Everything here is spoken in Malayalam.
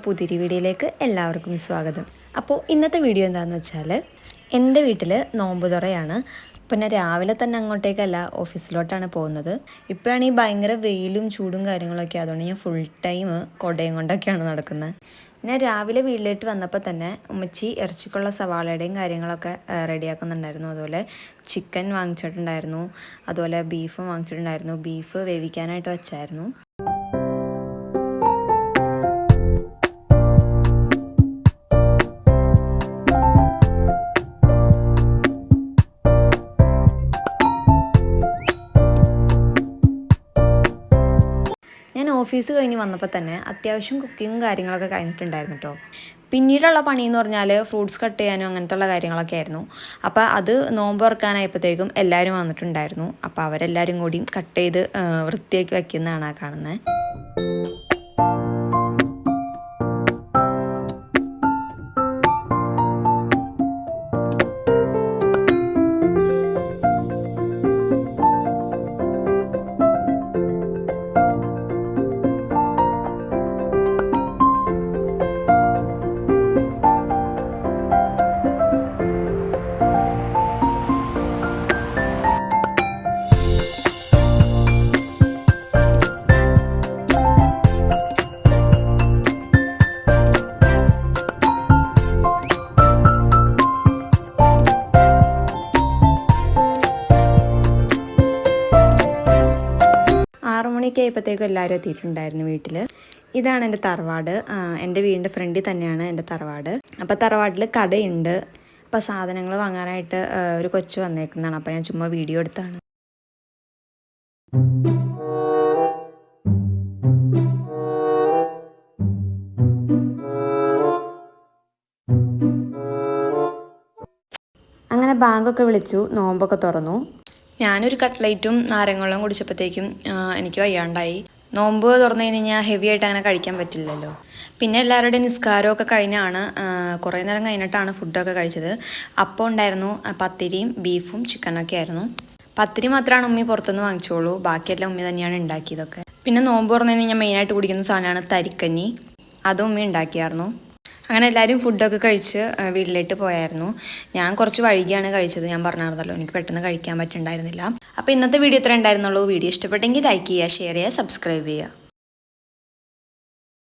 പുതിയൊരു വീഡിയോയിലേക്ക് എല്ലാവർക്കും സ്വാഗതം. അപ്പോൾ ഇന്നത്തെ വീഡിയോ എന്താണെന്ന് വെച്ചാൽ എൻ്റെ വീട്ടിൽ നോമ്പ് തുറയാണ്. പിന്നെ രാവിലെ തന്നെ അങ്ങോട്ടേക്കല്ല, ഓഫീസിലോട്ടാണ് പോകുന്നത്. ഇപ്പോഴാണെങ്കിൽ ഭയങ്കര വെയിലും ചൂടും കാര്യങ്ങളൊക്കെ അതുകൊണ്ട് ഞാൻ ഫുൾ ടൈം കൊടയും കൊണ്ടൊക്കെയാണ് നടക്കുന്നത്. ഞാൻ രാവിലെ വീട്ടിലേക്ക് വന്നപ്പോൾ തന്നെ ഉമ്മച്ചി ഇറച്ചിക്കുള്ള സവാളയുടെയും കാര്യങ്ങളൊക്കെ റെഡിയാക്കുന്നുണ്ടായിരുന്നു. അതുപോലെ ചിക്കൻ വാങ്ങിച്ചിട്ടുണ്ടായിരുന്നു, അതുപോലെ ബീഫും വാങ്ങിച്ചിട്ടുണ്ടായിരുന്നു. ബീഫ് വേവിക്കാനായിട്ട് വെച്ചായിരുന്നു. ഞാൻ ഓഫീസ് കഴിഞ്ഞ് വന്നപ്പോൾ തന്നെ അത്യാവശ്യം കുക്കിങ്ങും കാര്യങ്ങളൊക്കെ കഴിഞ്ഞിട്ടുണ്ടായിരുന്നു കേട്ടോ. പിന്നീടുള്ള പണി എന്ന് പറഞ്ഞാൽ ഫ്രൂട്ട്സ് കട്ട് ചെയ്യാനും അങ്ങനത്തെ കാര്യങ്ങളൊക്കെ ആയിരുന്നു. അപ്പോൾ അത് നോമ്പ് തുറക്കാനായപ്പോഴത്തേക്കും എല്ലാവരും വന്നിട്ടുണ്ടായിരുന്നു. അപ്പോൾ അവരെല്ലാവരും കൂടിയും കട്ട് ചെയ്ത് വൃത്തിയാക്കി വയ്ക്കുന്നതാണ് ആ കാണുന്നത്. 6 മണിയൊക്കെ ആയപ്പോഴത്തേക്കും എല്ലാവരും എത്തിയിട്ടുണ്ടായിരുന്നു വീട്ടിൽ. ഇതാണ് എൻ്റെ തറവാട്. എൻ്റെ വീടിൻ്റെ ഫ്രണ്ടിൽ തന്നെയാണ് എൻ്റെ തറവാട്. അപ്പോൾ തറവാട്ടിൽ കടയുണ്ട്. അപ്പോൾ സാധനങ്ങൾ വാങ്ങാനായിട്ട് ഒരു കൊച്ചു വന്നേക്കുന്നതാണ്. അപ്പോൾ ഞാൻ ചുമ്മാ വീഡിയോ എടുത്താണ്. അങ്ങനെ ബാങ്കൊക്കെ വിളിച്ചു, നോമ്പൊക്കെ തുറന്നു. ഞാനൊരു കട്ട്ലേറ്റും നാരങ്ങളും കുടിച്ചപ്പോഴത്തേക്കും എനിക്ക് വയ്യാണ്ടായി. നോമ്പ് തുറന്നു കഴിഞ്ഞാൽ ഹെവി ആയിട്ട് അങ്ങനെ കഴിക്കാൻ പറ്റില്ലല്ലോ. പിന്നെ എല്ലാവരുടെയും നിസ്കാരമൊക്കെ കഴിഞ്ഞാണ്, കുറേ നേരം കഴിഞ്ഞിട്ടാണ് ഫുഡൊക്കെ കഴിച്ചത്. അപ്പോൾ ഉണ്ടായിരുന്നു പത്തിരിയും ബീഫും ചിക്കനൊക്കെ ആയിരുന്നു. പത്തിരി മാത്രമാണ് ഉമ്മി പുറത്തുനിന്ന് വാങ്ങിച്ചോളൂ, ബാക്കിയെല്ലാം ഉമ്മി തന്നെയാണ് ഉണ്ടാക്കിയതൊക്കെ. പിന്നെ നോമ്പ് തുറന്നു കഴിഞ്ഞാൽ മെയിനായിട്ട് കുടിക്കുന്ന സാധനമാണ് തരിക്കഞ്ഞി. അതും ഉമ്മി ഉണ്ടാക്കിയായിരുന്നു. അങ്ങനെ എല്ലാവരും ഫുഡൊക്കെ കഴിച്ച് വീട്ടിലേക്ക് പോയായിരുന്നു. ഞാൻ കുറച്ച് വൈകിയാണ് കഴിച്ചത്, ഞാൻ പറഞ്ഞായിരുന്നല്ലോ, എനിക്ക് പെട്ടെന്ന് കഴിക്കാൻ പറ്റുന്നുണ്ടായിരുന്നില്ല. അപ്പോൾ ഇന്നത്തെ വീഡിയോ ഇത്ര ഉണ്ടായിരുന്നുള്ളൂ. വീഡിയോ ഇഷ്ടപ്പെട്ടെങ്കിൽ ലൈക്ക് ചെയ്യുക, ഷെയർ ചെയ്യുക, സബ്സ്ക്രൈബ് ചെയ്യുക.